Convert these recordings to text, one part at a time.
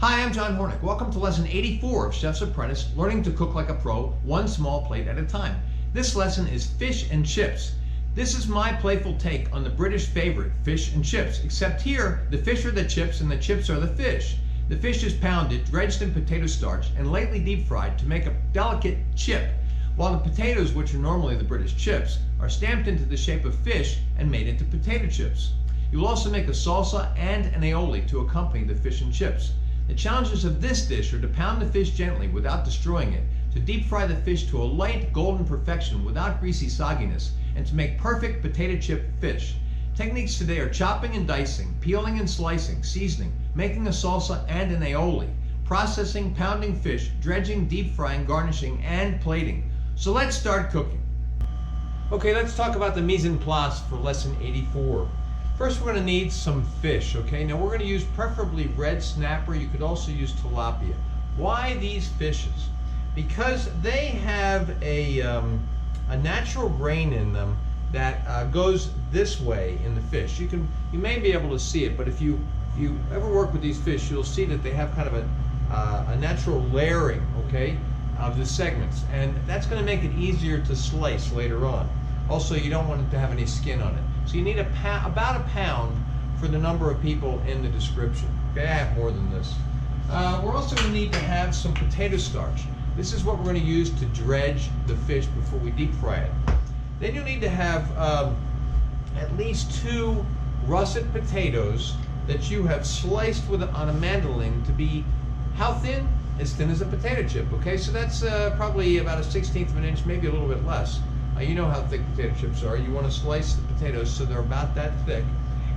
Hi, I'm John Hornick. Welcome to lesson 84 of Chef's Apprentice, Learning to Cook Like a Pro, one small plate at a time. This lesson is fish and chips. This is my playful take on the British favorite, fish and chips, except here, the fish are the chips and the chips are the fish. The fish is pounded, dredged in potato starch, and lightly deep fried to make a delicate chip, while the potatoes, which are normally the British chips, are stamped into the shape of fish and made into potato chips. You will also make a salsa and an aioli to accompany the fish and chips. The challenges of this dish are to pound the fish gently without destroying it, to deep fry the fish to a light golden perfection without greasy sogginess, and to make perfect potato chip fish. Techniques today are chopping and dicing, peeling and slicing, seasoning, making a salsa and an aioli, processing, pounding fish, dredging, deep frying, garnishing, and plating. So let's start cooking. Okay, let's talk about the mise en place for lesson 84. First, we're going to need some fish, okay? Now, we're going to use preferably red snapper. You could also use tilapia. Why these fishes? Because they have a natural grain in them that goes this way in the fish. You may be able to see it, but if you ever work with these fish, you'll see that they have kind of a natural layering, okay, of the segments, and that's going to make it easier to slice later on. Also, you don't want it to have any skin on it. So you need about a pound for the number of people in the description. Okay, I have more than this. We're also going to need to have some potato starch. This is what we're going to use to dredge the fish before we deep fry it. Then you'll need to have at least 2 russet potatoes that you have sliced on a mandoline to be how thin? As thin as a potato chip. Okay, so that's probably about a 1/16 of an inch, maybe a little bit less. You know how thick potato chips are. You want to slice the potatoes so they're about that thick.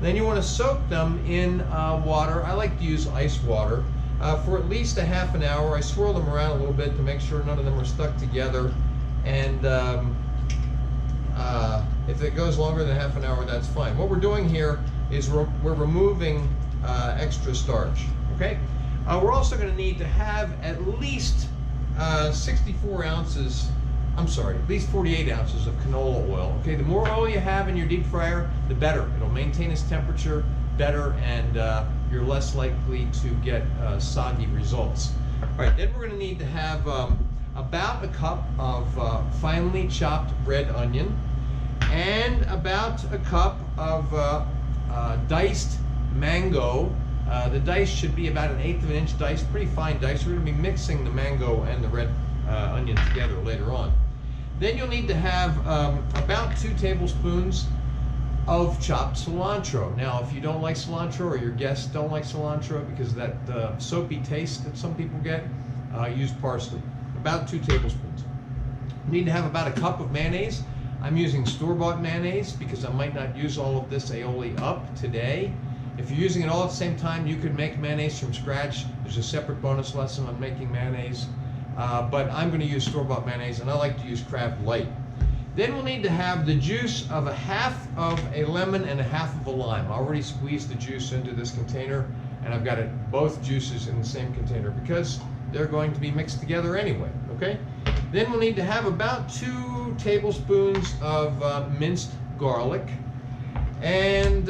Then you want to soak them in water. I like to use ice water for at least a half an hour. I swirl them around a little bit to make sure none of them are stuck together. And if it goes longer than half an hour, that's fine. What we're doing here is we're removing extra starch. Okay. We're also going to need to have at least 64 ounces. I'm sorry, at least 48 ounces of canola oil. Okay, the more oil you have in your deep fryer, the better. It'll maintain its temperature better, and you're less likely to get soggy results. All right, then we're going to need to have about a cup of finely chopped red onion and about a cup of diced mango. The dice should be about 1/8 of an inch dice, pretty fine dice. We're going to be mixing the mango and the red onion together later on. Then you'll need to have about 2 tablespoons of chopped cilantro. Now, if you don't like cilantro or your guests don't like cilantro because of that soapy taste that some people get, use parsley. About 2 tablespoons. You need to have about a cup of mayonnaise. I'm using store-bought mayonnaise because I might not use all of this aioli up today. If you're using it all at the same time, you could make mayonnaise from scratch. There's a separate bonus lesson on making mayonnaise. But I'm going to use store-bought mayonnaise, and I like to use Kraft Light. Then we'll need to have the juice of a half of a lemon and a half of a lime. I already squeezed the juice into this container, and I've got both juices in the same container because they're going to be mixed together anyway, okay? Then we'll need to have about 2 tablespoons of minced garlic and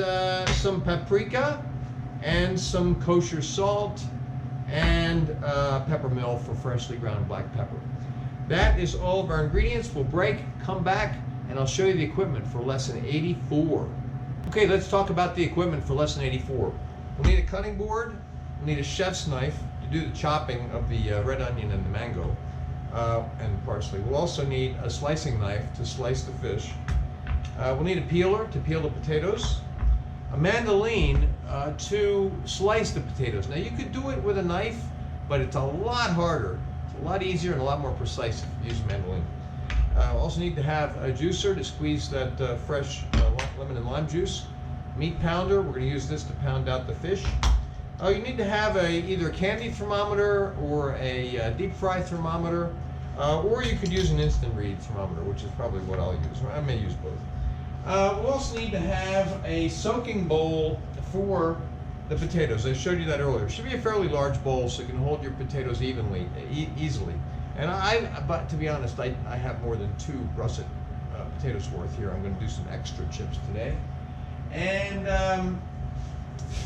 some paprika and some kosher salt and Peppermill for freshly ground black pepper. That is all of our ingredients. We'll break, come back, and I'll show you the equipment for lesson 84. Okay, let's talk about the equipment for lesson 84. We'll need a cutting board, we'll need a chef's knife to do the chopping of the red onion and the mango and the parsley. We'll also need a slicing knife to slice the fish. We'll need a peeler to peel the potatoes, a mandoline to slice the potatoes. Now, you could do it with a knife, but it's a lot harder. It's a lot easier and a lot more precise if you use a mandoline. Also need to have a juicer to squeeze that fresh lemon and lime juice. Meat pounder, we're going to use this to pound out the fish. You need to have either a candy thermometer or a deep fry thermometer, or you could use an instant read thermometer, which is probably what I'll use. I may use both. We'll also need to have a soaking bowl for the potatoes. I showed you that earlier. It should be a fairly large bowl so you can hold your potatoes easily. And but to be honest, I have more than 2 russet potatoes worth here. I'm going to do some extra chips today. And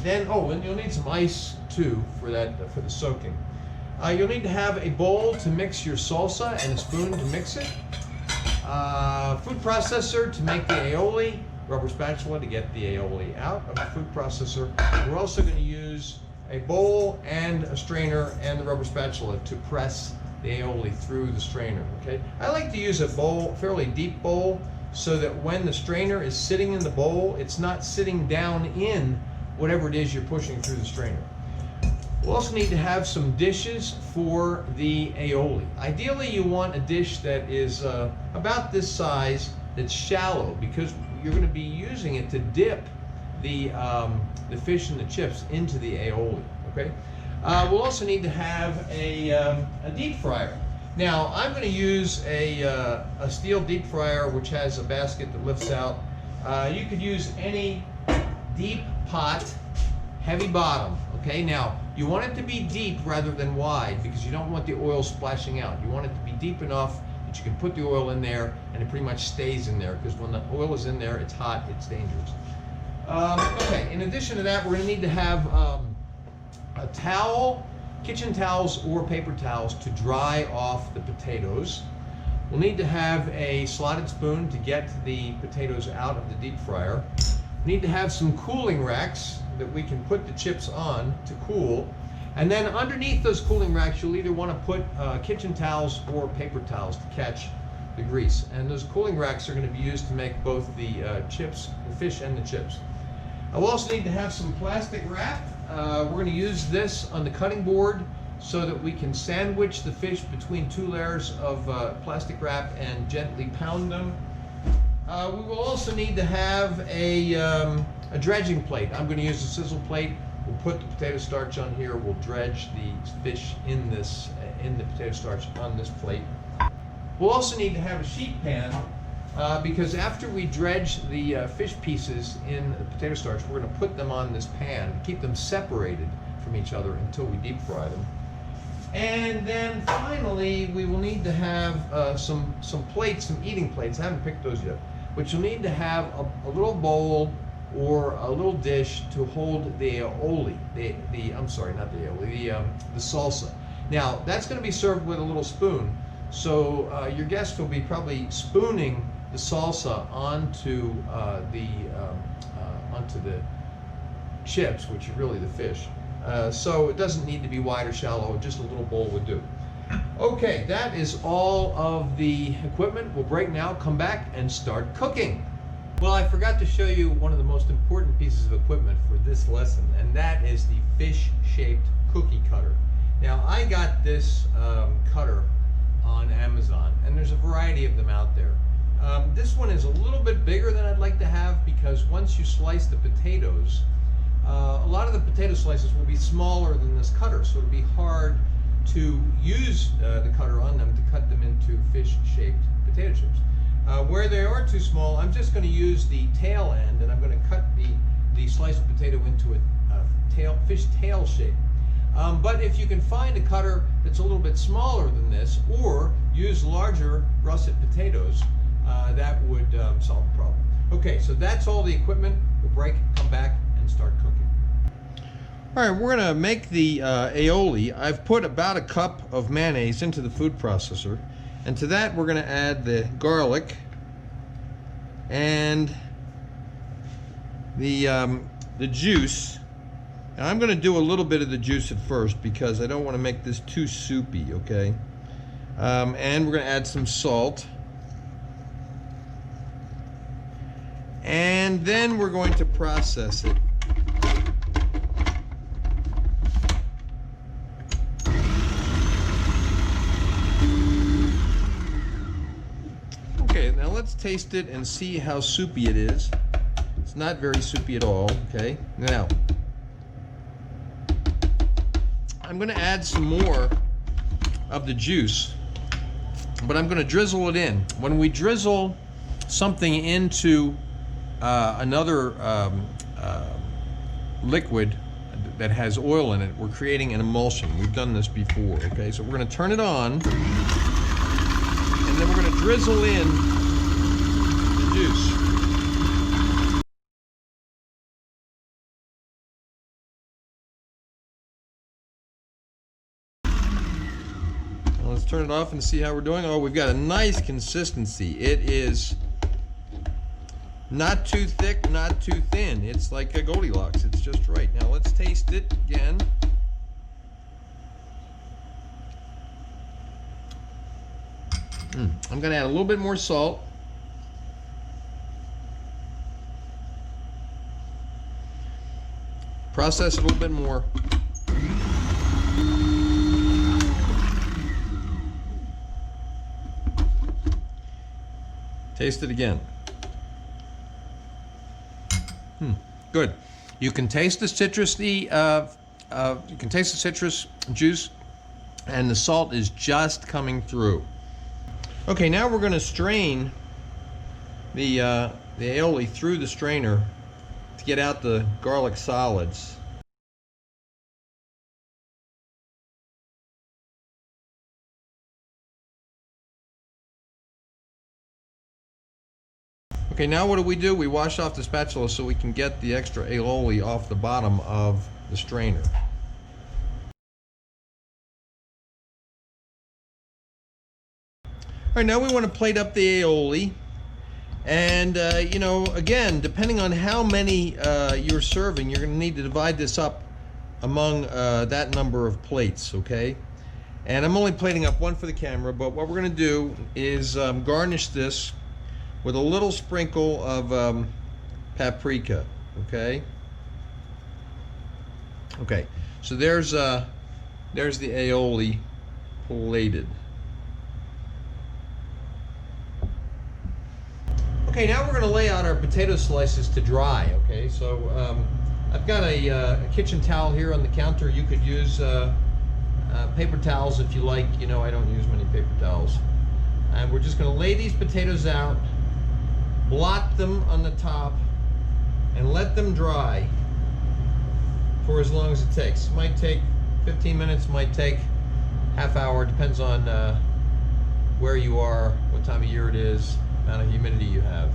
then, and you'll need some ice too for the soaking. You'll need to have a bowl to mix your salsa and a spoon to mix it. Food processor to make the aioli, rubber spatula to get the aioli out of the food processor. We're also going to use a bowl and a strainer and the rubber spatula to press the aioli through the strainer. Okay, I like to use a bowl, fairly deep bowl, so that when the strainer is sitting in the bowl, it's not sitting down in whatever it is you're pushing through the strainer. We'll also need to have some dishes for the aioli. Ideally, you want a dish that is about this size, that's shallow, because you're going to be using it to dip the fish and the chips into the aioli. Okay. We'll also need to have a deep fryer. Now, I'm going to use a steel deep fryer which has a basket that lifts out. You could use any deep pot, heavy bottom. Okay, now you want it to be deep rather than wide because you don't want the oil splashing out. You want it to be deep enough that you can put the oil in there and it pretty much stays in there, because when the oil is in there, it's hot, it's dangerous. Okay, in addition to that, we're going to need to have a towel, kitchen towels or paper towels to dry off the potatoes. We'll need to have a slotted spoon to get the potatoes out of the deep fryer. We need to have some cooling racks that we can put the chips on to cool. And then underneath those cooling racks, you'll either want to put kitchen towels or paper towels to catch the grease. And those cooling racks are going to be used to make both the chips, the fish and the chips. We'll also need to have some plastic wrap. We're going to use this on the cutting board so that we can sandwich the fish between two layers of plastic wrap and gently pound them. We will also need to have a dredging plate. I'm going to use a sizzle plate. We'll put the potato starch on here. We'll dredge the fish in the potato starch on this plate. We'll also need to have a sheet pan because after we dredge the fish pieces in the potato starch, we're going to put them on this pan to keep them separated from each other until we deep fry them. And then finally, we will need to have some plates, some eating plates. I haven't picked those yet. But you'll need to have a little bowl or a little dish to hold the aioli, I'm sorry, not the aioli, the salsa. Now, that's going to be served with a little spoon. So your guest will be probably spooning the salsa onto the chips, which are really the fish. So it doesn't need to be wide or shallow, just a little bowl would do. Okay, that is all of the equipment. We'll break now, come back, and start cooking. Well, I forgot to show you one of the most important pieces of equipment for this lesson, and that is the fish-shaped cookie cutter. Now, I got this cutter on Amazon, and there's a variety of them out there. This one is a little bit bigger than I'd like to have because once you slice the potatoes, a lot of the potato slices will be smaller than this cutter, so it'll be hard to use the cutter on them to cut them into fish-shaped potato chips. Where they are too small, I'm just going to use the tail end, and I'm going to cut the sliced potato into a fish tail shape. But if you can find a cutter that's a little bit smaller than this, or use larger russet potatoes, that would solve the problem. Okay, so that's all the equipment. We'll break, come back, and start cooking. All right, we're going to make the aioli. I've put about a cup of mayonnaise into the food processor, and to that we're going to add the garlic and the juice. And I'm going to do a little bit of the juice at first because I don't want to make this too soupy, okay? And we're going to add some salt. And then we're going to process it. Okay, now let's taste it and see how soupy it is. It's not very soupy at all, okay? Now, I'm going to add some more of the juice, but I'm going to drizzle it in. When we drizzle something into another liquid that has oil in it, we're creating an emulsion. We've done this before, okay? So we're going to turn it on, and then we're going to drizzle in the juice. let's turn it off and see how we're doing. Oh, we've got a nice consistency. It is not too thick, not too thin. It's like a Goldilocks. It's just right. Now let's taste it again. I'm going to add a little bit more salt. Process it a little bit more. Taste it again. Good. You can taste the citrus, you can taste the citrus juice, and the salt is just coming through. Okay, now we're going to strain the aioli through the strainer to get out the garlic solids. Okay, now what do? We wash off the spatula so we can get the extra aioli off the bottom of the strainer. All right, now we want to plate up the aioli. And, you know, again, depending on how many you're serving, you're going to need to divide this up among that number of plates, okay? And I'm only plating up one for the camera, but what we're going to do is garnish this with a little sprinkle of paprika, okay? Okay, so there's the aioli plated. Okay, now we're going to lay out our potato slices to dry, okay? So I've got a kitchen towel here on the counter. You could use paper towels if you like. You know, I don't use many paper towels. And we're just going to lay these potatoes out, blot them on the top, and let them dry for as long as it takes. It might take 15 minutes, might take half hour, depends on where you are, what time of year it is, amount of humidity you have.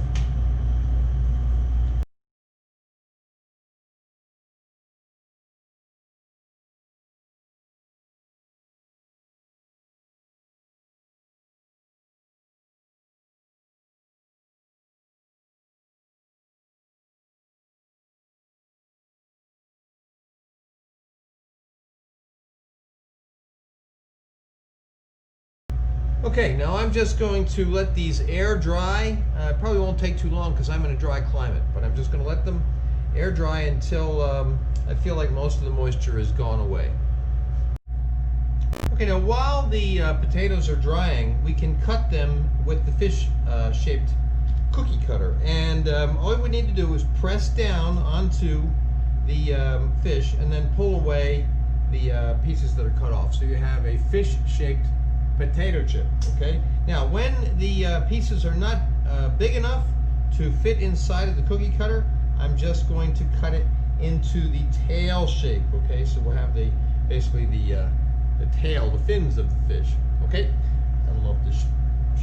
Okay, now I'm just going to let these air dry. It probably won't take too long because I'm in a dry climate, but I'm just going to let them air dry until I feel like most of the moisture has gone away. Okay, now while the potatoes are drying, we can cut them with the fish-shaped cookie cutter. And all we need to do is press down onto the fish and then pull away the pieces that are cut off. So you have a fish-shaped potato chip, okay? Now, when the pieces are not big enough to fit inside of the cookie cutter, I'm just going to cut it into the tail shape, okay? So we'll have basically the tail, the fins of the fish, okay? I don't know if this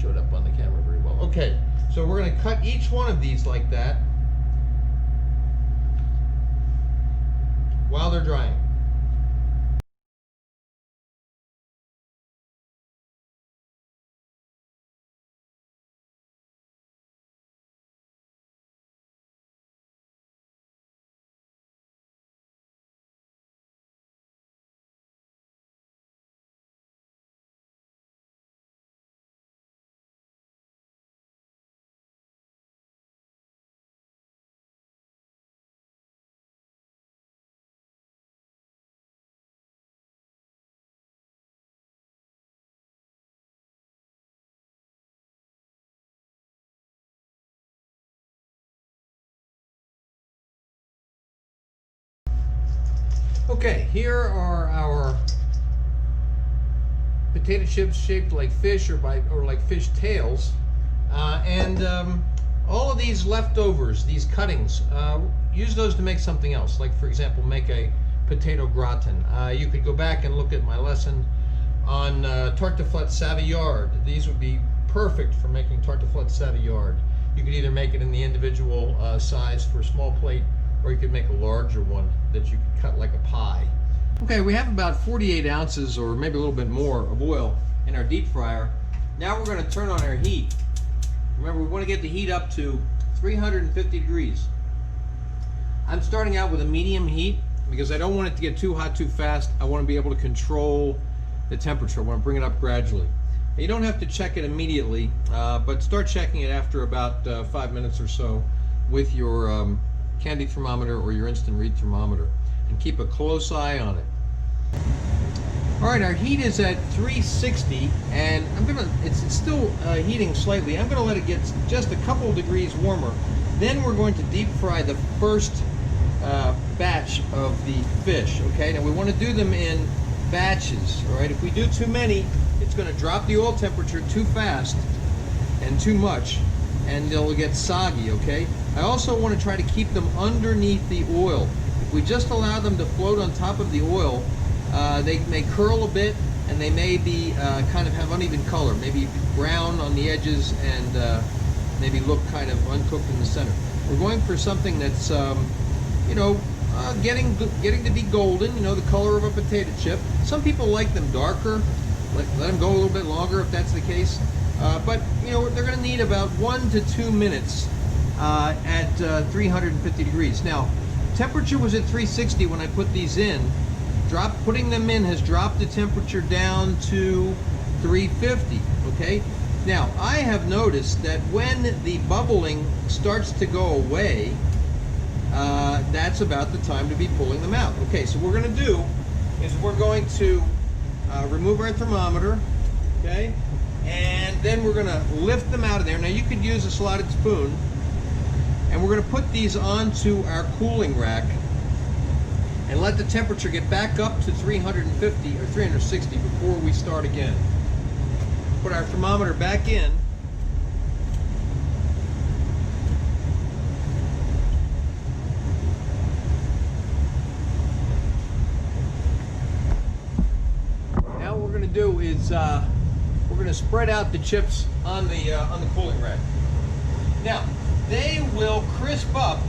showed up on the camera very well. Okay, so we're going to cut each one of these like that while they're drying. Okay, here are our potato chips shaped like fish or like fish tails, and all of these leftovers, these cuttings, use those to make something else. Like, for example, make a potato gratin. You could go back and look at my lesson on tartiflette Savoyard. These would be perfect for making tartiflette Savoyard. You could either make it in the individual size for a small plate, or you could make a larger one that you could cut like a pie. Okay, we have about 48 ounces or maybe a little bit more of oil, in our deep fryer. Now we're going to turn on our heat. Remember, we want to get the heat up to 350 degrees. I'm starting out with a medium heat because I don't want it to get too hot too fast. I want to be able to control the temperature. I want to bring it up gradually. You don't have to check it immediately, but start checking it after about 5 minutes or so with your candy thermometer or your instant read thermometer, and keep a close eye on it. All right, our heat is at 360, and it's still heating slightly. I'm gonna let it get just a couple degrees warmer. Then we're going to deep fry the first batch of the fish, okay? Now we wanna do them in batches, all right? If we do too many, it's gonna drop the oil temperature too fast and too much, and they'll get soggy, okay? I also wanna try to keep them underneath the oil. If we just allow them to float on top of the oil, they may curl a bit, and they may be kind of have uneven color, maybe brown on the edges, and maybe look kind of uncooked in the center. We're going for something that's, you know, getting to be golden, you know, the color of a potato chip. Some people like them darker. Let them go a little bit longer if that's the case. But, you know, they're going to need about 1 to 2 minutes at 350 degrees. Now, temperature was at 360 when I put these in. Putting them in has dropped the temperature down to 350, okay? Now, I have noticed that when the bubbling starts to go away, that's about the time to be pulling them out. Okay, so what we're going to do is we're going to remove our thermometer, okay? And then we're going to lift them out of there. Now, you could use a slotted spoon, and we're going to put these onto our cooling rack and let the temperature get back up to 350 or 360 before we start again. Put our thermometer back in. Now what we're going to do is we're going to spread out the chips on the cooling rack. Now, they will crisp up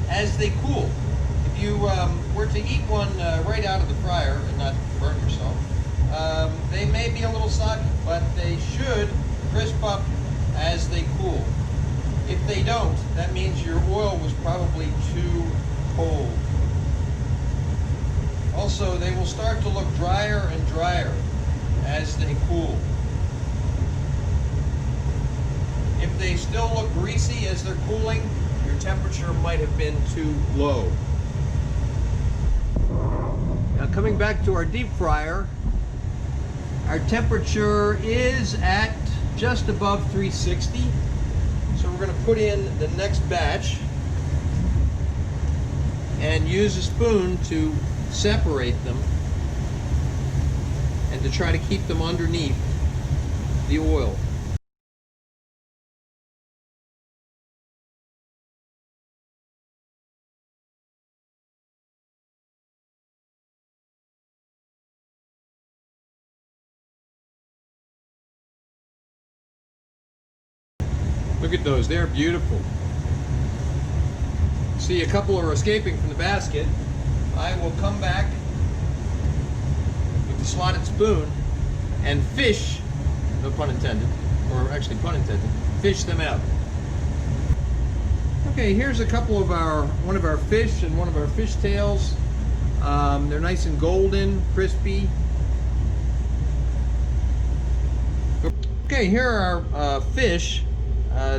as they cool. If you were to eat one right out of the fryer and not burn yourself, they may be a little soggy, but they should crisp up as they cool. If they don't, that means your oil was probably too cold. Also, they will start to look drier and drier as they cool. If they still look greasy as they're cooling, your temperature might have been too low. Now, coming back to our deep fryer, our temperature is at just above 360. So we're going to put in the next batch and use a spoon to separate them and to try to keep them underneath the oil. Look at those, they're beautiful. See, a couple are escaping from the basket. I will come back with the slotted spoon and fish, no pun intended, or actually pun intended, fish them out. Okay, here's a couple of one of our fish and one of our fish tails. They're nice and golden, crispy. Okay, here are our fish.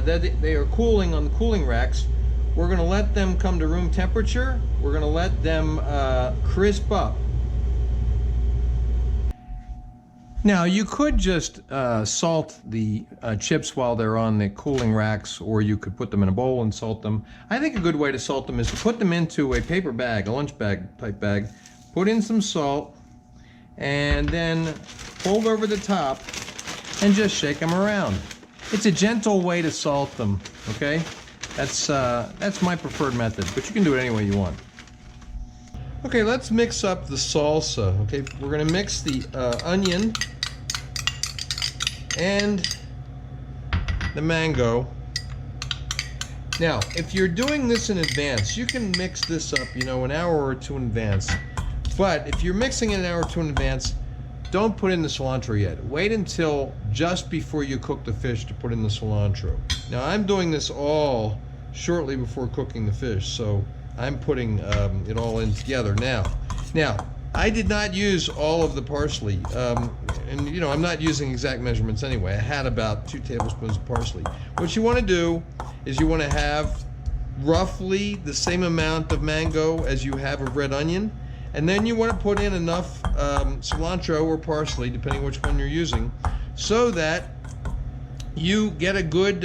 They are cooling on the cooling racks. We're going to let them come to room temperature. We're going to let them crisp up. Now, you could just salt the chips while they're on the cooling racks, or you could put them in a bowl and salt them. I think a good way to salt them is to put them into a paper bag, a lunch bag type bag, put in some salt, and then fold over the top and just shake them around. It's a gentle way to salt them, okay? That's my preferred method, but you can do it any way you want. Okay, let's mix up the salsa. Okay, we're gonna mix the onion and the mango. Now, if you're doing this in advance, you can mix this up, you know, an hour or two in advance. But if you're mixing it an hour or two in advance, don't put in the cilantro yet. Wait until just before you cook the fish to put in the cilantro. Now I'm doing this all shortly before cooking the fish, so I'm putting it all in together now. Now, I did not use all of the parsley, and you know, I'm not using exact measurements anyway. I had about 2 tablespoons of parsley. What you want to do is you want to have roughly the same amount of mango as you have of red onion, and then you want to put in enough cilantro or parsley, depending which one you're using, so that you get a good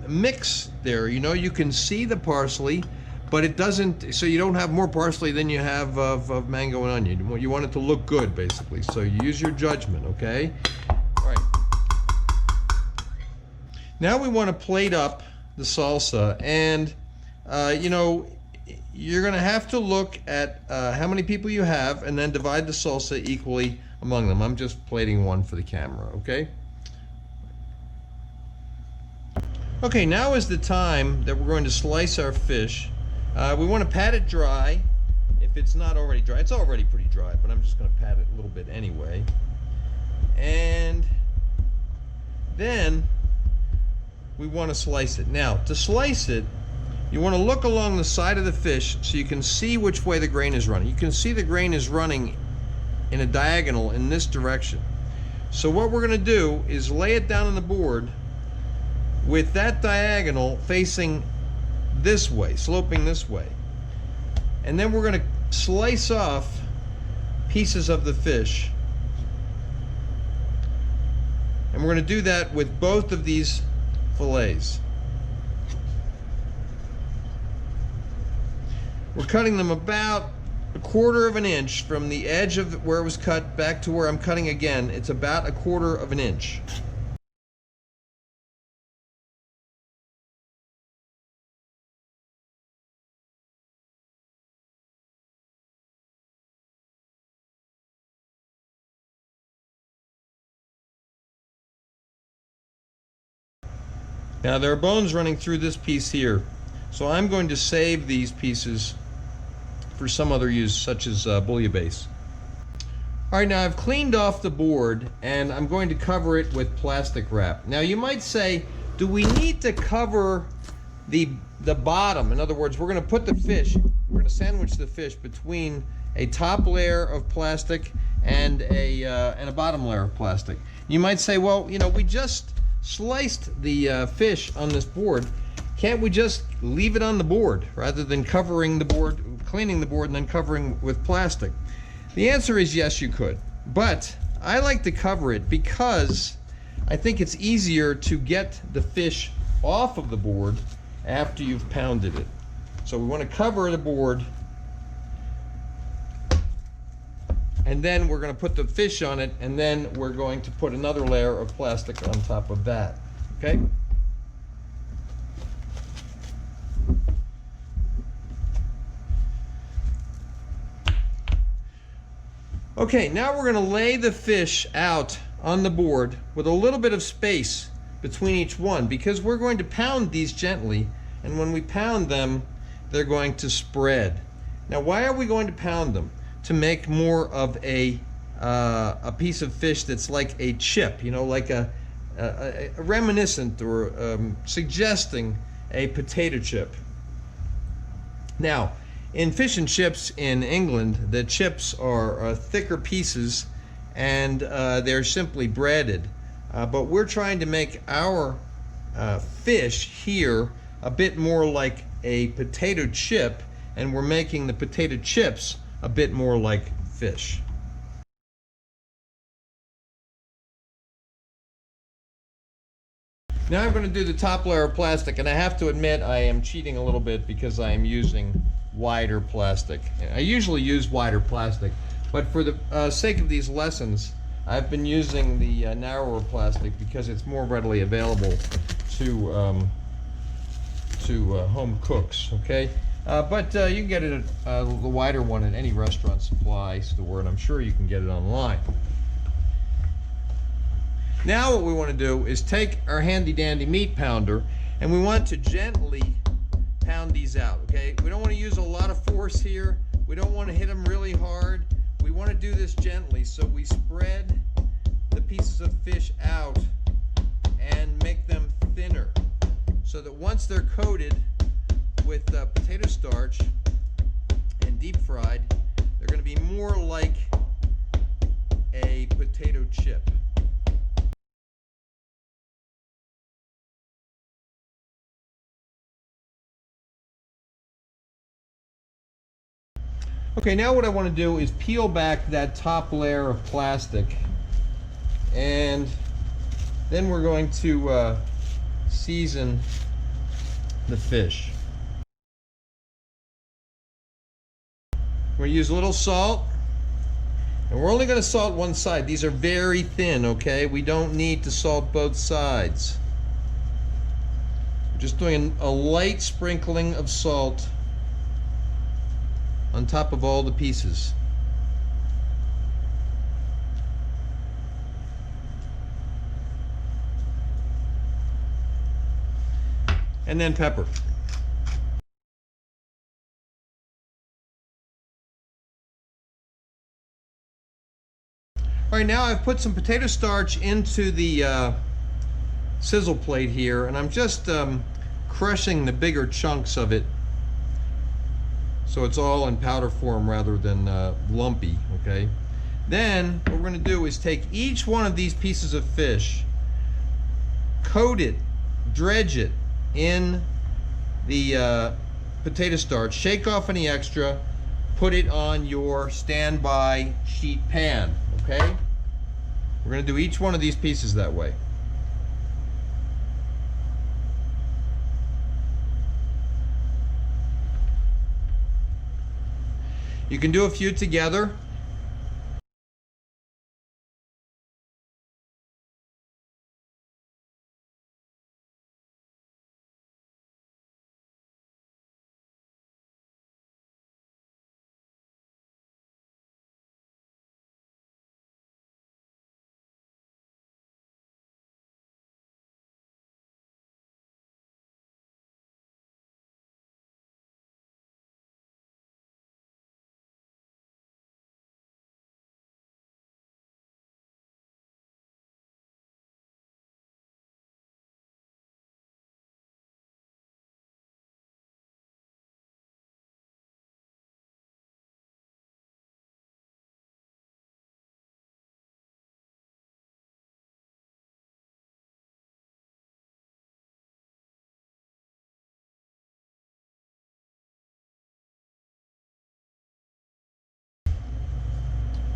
mix there. You know, you can see the parsley, but it doesn't, so you don't have more parsley than you have of mango and onion. You want it to look good, basically. So you use your judgment, okay? All right. Now we want to plate up the salsa, and you know, you're going to have to look at how many people you have and then divide the salsa equally among them. I'm just plating one for the camera, okay? Okay, now is the time that we're going to slice our fish. We want to pat it dry. If it's not already dry, it's already pretty dry, but I'm just going to pat it a little bit anyway. And then we want to slice it. Now, to slice it, you want to look along the side of the fish so you can see which way the grain is running. You can see the grain is running in a diagonal in this direction. So what we're going to do is lay it down on the board with that diagonal facing this way, sloping this way. And then we're going to slice off pieces of the fish. And we're going to do that with both of these fillets. We're cutting them about 1/4 of an inch from the edge of where it was cut back to where I'm cutting again. It's about 1/4 of an inch. Now there are bones running through this piece here, so I'm going to save these pieces for some other use, such as bouillabaisse. All right, now I've cleaned off the board and I'm going to cover it with plastic wrap. Now you might say, do we need to cover the bottom? In other words, we're going to put the fish, we're going to sandwich the fish between a top layer of plastic and a bottom layer of plastic. You might say, well, you know, we just sliced the fish on this board. Can't we just leave it on the board rather than covering the board, cleaning the board and then covering with plastic? The answer is yes, you could. But I like to cover it because I think it's easier to get the fish off of the board after you've pounded it. So we want to cover the board, and then we're going to put the fish on it, and then we're going to put another layer of plastic on top of that. Okay? Okay, now we're going to lay the fish out on the board with a little bit of space between each one, because we're going to pound these gently, and when we pound them, they're going to spread. Now, why are we going to pound them? To make more of a piece of fish that's like a chip, you know, like a reminiscent or suggesting a potato chip. Now, in fish and chips in England, the chips are thicker pieces, and they're simply breaded. But we're trying to make our fish here a bit more like a potato chip, and we're making the potato chips a bit more like fish. Now I'm going to do the top layer of plastic, and I have to admit I am cheating a little bit because I am using wider plastic. I usually use wider plastic, but for the sake of these lessons, I've been using the narrower plastic because it's more readily available to home cooks. Okay, but you can get it the wider one at any restaurant supply store, and I'm sure you can get it online. Now what we want to do is take our handy dandy meat pounder, and we want to gently pound these out. Okay, we don't want to use a lot of force here. We don't want to hit them really hard. We want to do this gently, so we spread pieces of fish out and make them thinner, so that once they're coated with potato starch and deep fried, they're going to be more like a potato chip. Okay, now what I want to do is peel back that top layer of plastic, and then we're going to season the fish. We're going to use a little salt, and we're only going to salt one side. These are very thin, okay? We don't need to salt both sides. We're just doing a light sprinkling of salt on top of all the pieces. And then pepper. All right, now I've put some potato starch into the sizzle plate here, and I'm just crushing the bigger chunks of it so it's all in powder form rather than lumpy, okay? Then what we're going to do is take each one of these pieces of fish, coat it, dredge it in the potato starch, shake off any extra, put it on your standby sheet pan, okay? We're going to do each one of these pieces that way. You can do a few together.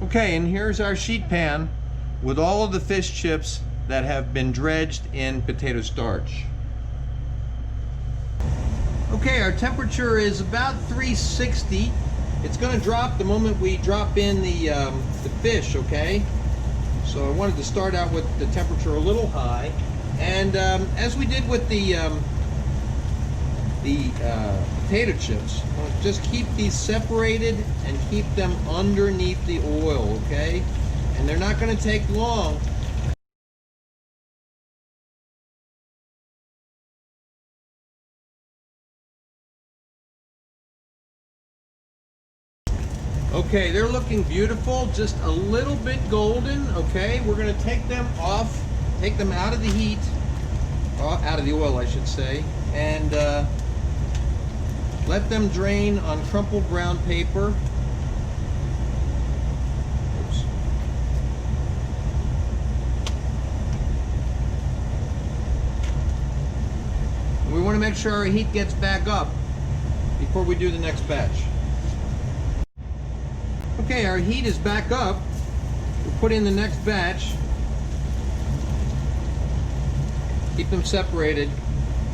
Okay, and here's our sheet pan with all of the fish chips that have been dredged in potato starch. Okay, our temperature is about 360. It's going to drop the moment we drop in the fish, okay? So I wanted to start out with the temperature a little high. And as we did with the potato chips, just keep these separated and keep them underneath the oil, okay? And they're not going to take long. Okay, they're looking beautiful, just a little bit golden, okay? We're going to take them off, take them out of the heat, out of the oil, I should say, and let them drain on crumpled brown paper. Oops. We want to make sure our heat gets back up before we do the next batch. Okay, our heat is back up. We'll put in the next batch. Keep them separated,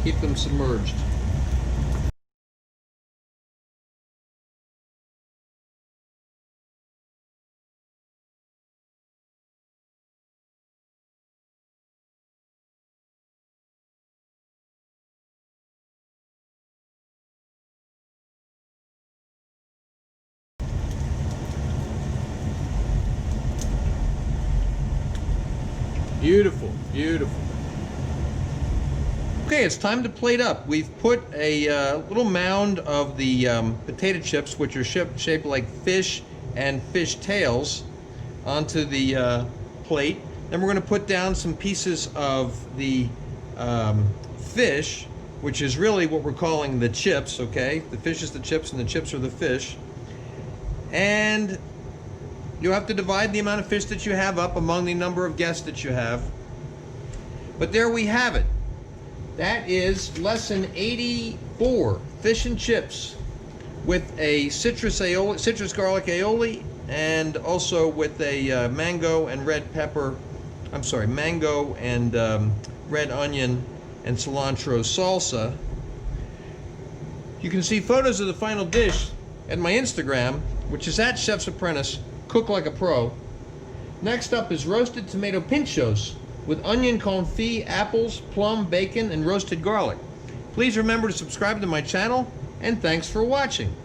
keep them submerged. Beautiful, beautiful. Okay, it's time to plate up. We've put a little mound of the potato chips, which are shaped like fish and fish tails, onto the plate. Then we're going to put down some pieces of the fish, which is really what we're calling the chips, okay? The fish is the chips and the chips are the fish. And you'll have to divide the amount of fish that you have up among the number of guests that you have. But there we have it. That is lesson 84, fish and chips, with a citrus garlic aioli, and also with a mango and red pepper, mango and red onion and cilantro salsa. You can see photos of the final dish at my Instagram, which is at Chef's Apprentice, Cook Like a Pro. Next up is roasted tomato pinchos with onion confit, apples, plum, bacon, and roasted garlic. Please remember to subscribe to my channel, and thanks for watching.